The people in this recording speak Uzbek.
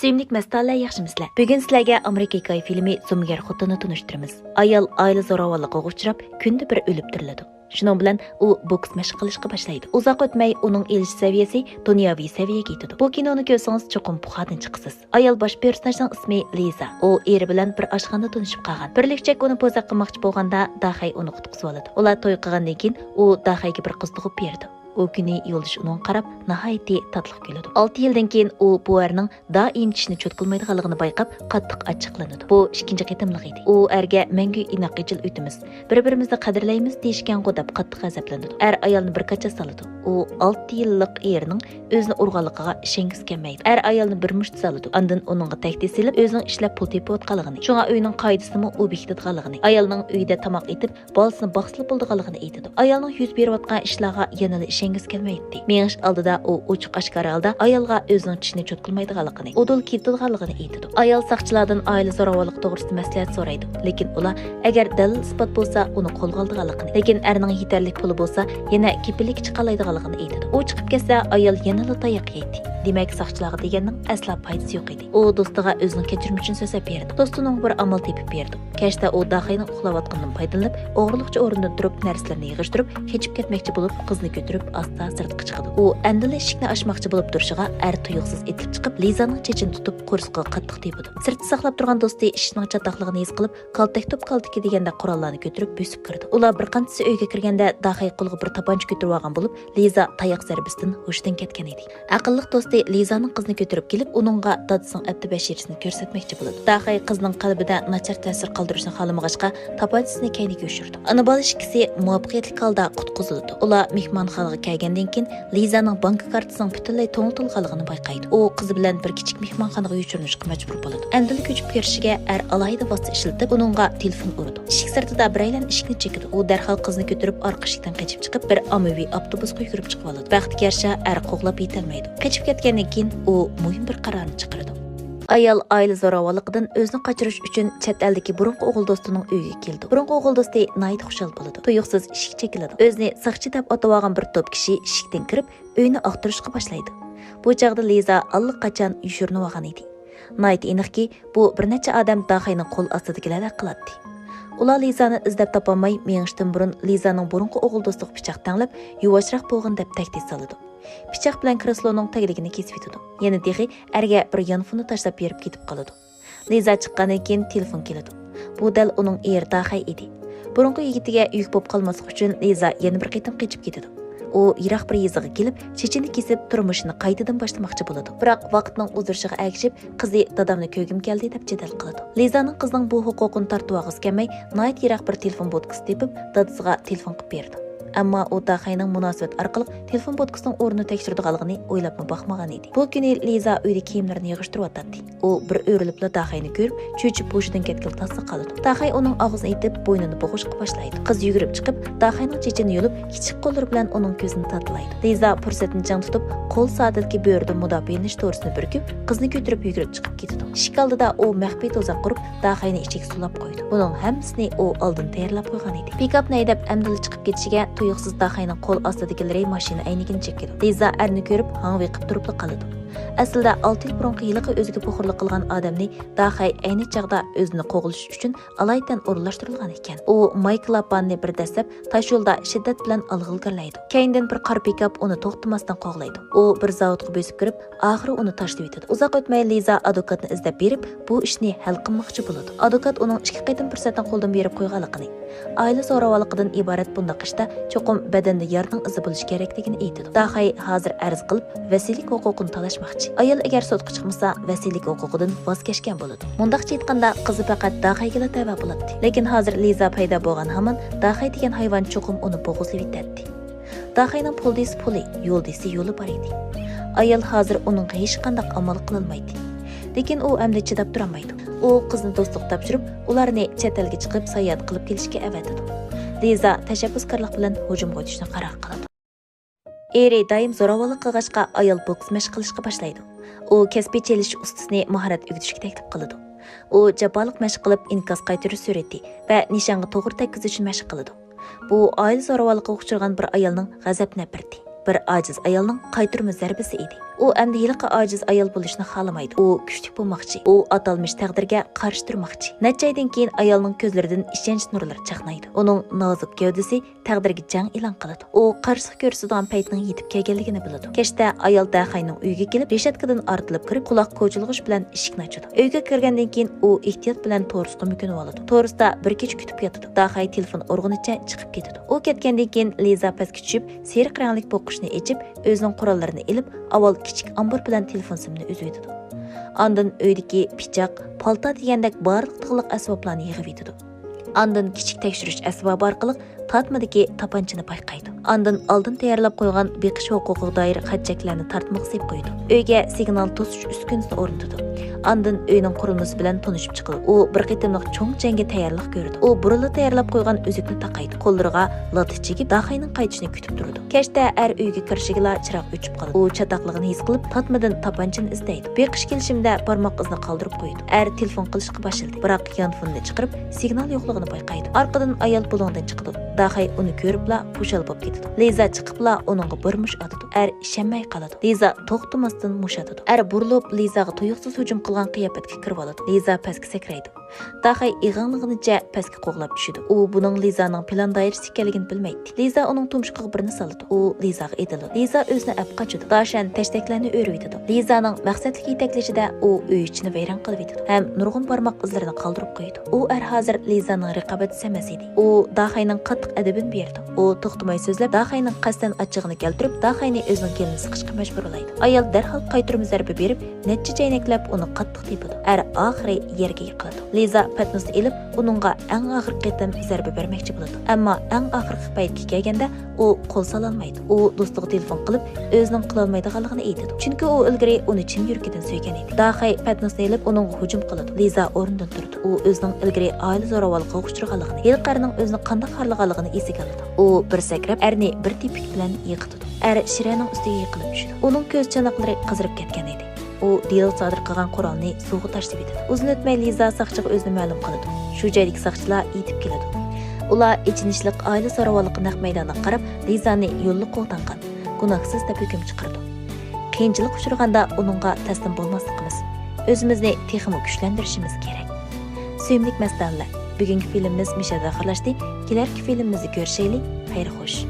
Suyumlik məstələ yaxşımısınızlar. Bugün sizlərə Amerika hikayə filmi زومىگەر xotunni tanıştıramiz. Ayol oila zo'ravonligiga uchrab, kunda bir o'lib tiriladi. Shuning bilan u boks mashq qilishga boshlaydi. Uzoq o'tmay uning elish saviyasi dunyoviy saviyaga yetadi. Bu kinoni ko'rsangiz cho'qim puxadan chiqasiz. Ayol bosh personajning ismi Liza. U eri bilan bir oshxonada tanishib qolgan. Birlikcha uni po'za qilmoqchi bo'lganda Dahay uni qutqizib oladi. Ular to'y qilgandan keyin u Dahayga bir qiz tug'ib berdi. O kuni yo'ldosh uning qarab nihoyatda tatliq keladi. 6 yildan keyin u bu erning doim tishni cho'tqilmaydiganligini bayqab qattiq achchiqlanadi. Bu ikkinchi qitimliq edi. U erga mangu inoqijil o'timiz, bir-birimizni qadrlaymiz deyishgan-ku deb qattiq g'azablanadi. Er ayolni bir qacha soladi. U 6 yillik erining o'zini urganligiga ishongisi kelmaydi. Er ayolni bir musht soladi. Ondan uningga tahdid silib, o'zining ishlab pul tepayotganligini, shunga uyning qoidasini u bekitadiganligini, ayolning uyida tamoq etib, bolasini boqsilib bo'ldiganligini aytadi. Ayolning yuz berayotgan ishlarga yana ishengisi kelmaydi. Menish oldida u ochiq oshkora holda ayolga o'zining tishini cho'tqilmaydiganligini, udul ketadiganligini aytadi. Ayol soqchilardan oila zo'ravonlik to'g'risida maslahat so'raydi, lekin ular agar dalil isbot bo'lsa, uni qo'lga oladiganligini, lekin erning yetarli puli bo'lsa, yana kepillik chiqalaydiganligini aytadi. U chiqib ketsa, ayol yana tayoq yeydi. Demak, soqchilarga deganning asla foydasi yo'q edi. U do'stiga o'zining kechirim uchun so'zlab berdi. Do'stining bir amal tepib berdi. Kashda u Dahayning uxlayotganidan foydalanib, o'g'irlikchi o'rnidan turib, narsalarni yig'ishtirib, kechib ketmoqchi bo'lib, qizni ko'tarib, asta sirtqa chiqadi. U andili eshikni ochmoqchi bo'lib turishiga er tuyuqsiz etilib chiqib, Lizaning chechini tutib, qo'rsqiga qattiq tepdi. Sirtda saqlab turgan do'sti ishning chatoqligini his qilib, kaltak top kaltiki deganda qurollarni ko'tarib bosib kirdi. Ular bir qanchasi uyga kirganda Dahay qo'liga bir tapancha ko'tarib olgan bo'lib, Liza tayoq zarbisidan hushdan ketgan edi. Aqlli do'sti Lizaning qizni ko'tarib kelib, uningga dadisining atti bashirisini ko'rsatmoqchi bo'ladi. Dahay qizning qalbida nachar ta'sir qoldirishni xohlamag'achqa tapanchasini kayniga ushirdi. Ana bola ikkisi muvaffaqiyatli holda qutqizildi. Ular mehmonxonaga kelgandan keyin Lizaning bank kartasining butunlay to'ng'ilganligini bayqaydi. U qizi bilan bir kichik mehmonxonaga yo'chirinishga majbur bo'ladi. Andili ko'chib kelishiga er alohida vosita ishlatib, uningga telefon urdi. Eshik sirtida biraylan eshikni chekidi. U darhol qizni ko'tarib orqa eshikdan qochib chiqib, bir ommaviy avtobusga yugurib chiqib oladi. Baxtiga yarasha er qo'g'lab yetolmaydi. Qochib ketgandan keyin u muhim bir qarorni chiqardi. Ayol oila zo'ravonligidan o'zini qochirish uchun chet eldagi burunqi o'g'il do'stining uyiga keldi. Burunqi o'g'il do'sti nihoyat xushal bo'ladi. Tuyuqsiz eshik chekiladi. O'zini saqchi deb atavagan bir to'p kishi eshikdan kirib, uyni aqtirishga boshlaydi. Bu chaqda Liza allaqachon yushirinib olgan edi. Nihoyat aniqki, bu bir necha odam Dahayning qo'l ostidagilarga qiladi. Ular Lizani izlab topolmay, menishdan burun Lizaning burunqi o'g'il do'stiga pichoq tanglab, yuvashroq bo'lgan deb tahdid soladi. Pichoq bilan kresloning tagligini kesib yetadi. Yana deg'i erga bir yonfonni tashlab berib ketib qoladi. Liza chiqqandan keyin telefon keladi. Bu dal uning eri Dahay edi. Burunqi yigitiga yuk bo'lib qolmaslik uchun Liza yana bir qitim qochib ketadi. U yiroq bir yeziga kelib, chechini kesib turmushini qaytadan boshlamoqchi bo'ladi. Biroq vaqtning uzurishiga ergishib, qizi dadamni ko'gim keldi deb jadal qiladi. Lizaning qizining bu huquqini tortib olg'isi kelmay, nihoyat yiroq bir telefon bo'tkisi tepib, dadasiga telefon qilib berdi. Ammo u Dahayning munosabat orqali telefon bo'tkisining o'rnini tekshiradiganligini o'ylabmi baxmagan edi. Bu kuni Liza uyda kiyimlarini yig'ishtiryotdi. U bir o'rilibla Dahayni ko'rib, cho'chib bo'shidan ketgan tasdiq qildi. Dahay uning og'zini etib, bo'ynini bo'g'ishga boshlaydi. Qiz yugurib chiqib, Dahayning chechini yulib, kichik qo'llari bilan uning ko'zini tatlaydi. Liza fursatni chang tutib, qo'l soatidagi bo'rda mudofianish to'g'risini burkib, qizni ko'tarib yugurib chiqib ketdi. Eshik oldida u maxfiy to'zaq qurib, Dahayni ichiga sulab qo'ydi. Buning hammasini u oldin tayyorlab qo'ygan edi. Pikapni haydab amdili chiqib ketishiga tuyuqsiz Dahayning qo'l ostidagilari mashina aynigini chekdi. Liza erni ko'rib, hangvi qilib turib qoldi. Aslida 6 yil burunqi yiliga o'ziga puxurlik qilgan odamni Dahay ayni chaqda o'zini qo'g'ilish uchun alaydan o'rinlashtirilgan ekan. U Michael Appanni bir dastlab tosh yo'lda shiddat bilan alg'ilgarlaydi. Keyindan bir qor pikap uni to'xtamasdan qo'g'laydi. U bir zavodga bosib kirib, oxiri uni tashlab yetadi. Uzoq o'tmay Liza advokatni izlab berib, bu ishni hal qilmoqchi bo'ladi. Advokat uning 2 qitim fursatdan qo'ldan berib qo'yganligini, oila zo'ravonligidan iborat bunday qishda cho'qim badanda yarning izi bo'lish kerakligini aytadi. Dahay hozir arz qilib, vasiylik huquqini talashmoqchi. Ayol agar sudga chiqmasa, vasiylik huquqidan voz kechgan bo'ladi. Mundaqcha aytganda, qizi faqat Dahayga tava bo'ladi. Lekin hozir Liza paydo bo'lgan hamon Dahay degan hayvon cho'qim uni bo'g'izlab yetadi. Dahayning puli, yo'ldisi yo'li bor edi. Ayol hozir uning hech qanday amal qilolmaydi. Lekin u endi chidab turolmaydi. U qizni do'stlik topshirib, ularni chet elga chiqib sayohat qilib kelishga avatadi. Liza tashabbuskorlik bilan hujumga o'tishni qaror qiladi. Eri doim zo'ravonlik qilg'achqa ayol boks mashq qilishga boshlaydi. U kasbiy chelish ustasini mahorat o'rgatishga taklif qiladi. U jaboliq mashq qilib inkos qaytirish sur'ati va nishonga to'g'ri tekkizish uchun mashq qiladi. Bu oila zo'ravonligiga uchragan bir ayolning g'azab nafrati. bir aciz ayolning qaytarma zarbisi edi. U endi yiliqi aciz ayol bo'lishni xolamaydi. U kuchli bo'lmoqchi. U atalmış taqdirga qarshi turmoqchi. Necha oydan keyin ayolning ko'zlaridan ishonch nurlari chaqnaydi. Uning nozik gavdasi taqdirga jang e'lon qiladi. U qarshi ko'rsatgan paytning yetib kelganligini biladi. Kechda ayol Daxayning uyiga kelib, reshotkadan ortilib kirib, quloq ko'chilg'ish bilan eshikni ochadi. Uyga kirgandan keyin u ehtiyot bilan to'risga mukinib oladi. To'risda bir kech kutib yotadi. Daxay telefon urg'unicha chiqib ketadi. U ketgandan keyin Liza pastga tushib, seriq ranglik boqishni echib, o'zining qurollarini ilib, avval kichik ambur bilan telefon simini uzib yetadi. Ondan uydagi pichoq, palto degandek barliq tig'liq asboblarni yig'ib yetadi. Ondan kichik tekshirish asbobi orqali tatmadagi tapanchani payqaydi. Ondan oldin tayyorlab qo'ygan beqish huquqiga doir xatchaklarni tartmoq sep qo'ydi. Uyga signal to'sish uskunasini o'rnatdi. Ondan uyning qurilmasi bilan tanishib chiqdi. U bir qitimliq cho'ng jangga tayyorlik ko'rdi. U burunli tayyorlab qo'ygan uzukni taqaydi. Qo'llariga lat chigib Daxayning qaytishini kutib turdi. Kechda er uyga kirishigila chiroq o'chib qoldi. U chataqligini his qilib, tatmadan tapanchani izlaydi. Beqish kelishimda barmoq izini qoldirib qo'ydi. Er telefon qilishga boshladi. Biroq yonfonni chiqarib, signal yo'qligini payqaydi. Orqadan ayol bulondan chiqdi. Daxay uni ko'ribla pushal bo'lib ketdi. Liza chiqibla uningga bir mush atadi. Er ishonmay qoladi. Liza to'xtamasdan mush atadi. Er burilib Lizaga tuyuqsiz hujum qilgan qiyofatga kirib oladi. Liza pastga sakraydi. Daxay ig'anlig'icha pastga qo'g'lab tushdi. U buning Lizaning plan doirasi ekanligini bilmaydi. Liza uning tumshuqiga birini soladi. U Lizaga edildi. Liza o'zini ap qochdi. Dashan tashtaklarni o'rib yetadi. Lizaning maqsadli yetaklashida u uy ichini vayron qilib yetadi. Ham nurg'un barmoq izlarini qoldirib qo'ydi. U hozir Lizaning raqobatchisi emas edi. U Daxayning qattiq adabini berdi. U to'xtamay so'zlab Daxayning qasdan achchig'ini keltirib, Daxayni o'zining kelini siqishga majburlaydi. Ayol darhol qaytarma zarba berib, necha jaynaklab uni qattiq tepadi. Er oxiri yerga yiqiladi. Liza patnisni elib, uningga eng og'ir qitim zarba bermoqchi bo'ladi. Ammo eng oxirgi paytga kelganda u qo'l sola olmaydi. U do'stiga telefon qilib, o'zining qila olmaydiganligini aytadi. Chunki u ilgari uni chin yurkidan suygan edi. Daxay patnisni elib, uningga hujum qiladi. Liza o'rnidan turdi. U o'zining ilgari oila zo'ravonligiga uchraganligini, yilqarining o'zini qanday xorlaganligini esiga oladi. U bir sakrab, erni bir tepik bilan yiqitdi. Er Shiraning ustiga yiqilib tushdi. Uning ko'z chanoqlari qizirib ketgan edi. U dil sodir qilgan qurolni suvga tashlab yetadi. Uzun o'tmay Liza saqchiga o'zini ma'lum qiladi. Shu joydagi saqchilar yetib keladi. Ular ichinishliq oila zo'ravonligi naq maydonga qarab Lizani yo'lli qo'g'dangan, gunohsiz deb hukm chiqardi. Qiyinchilik uchraganda uningga taslim bo'lmasligimiz, o'zimizni texmo kuchlantirishimiz kerak. Suyimlik mastallar, bugungi filmimiz mishada oxirlashdi. Kelarki filmimizni ko'rishaylik. Xayr xo'sh.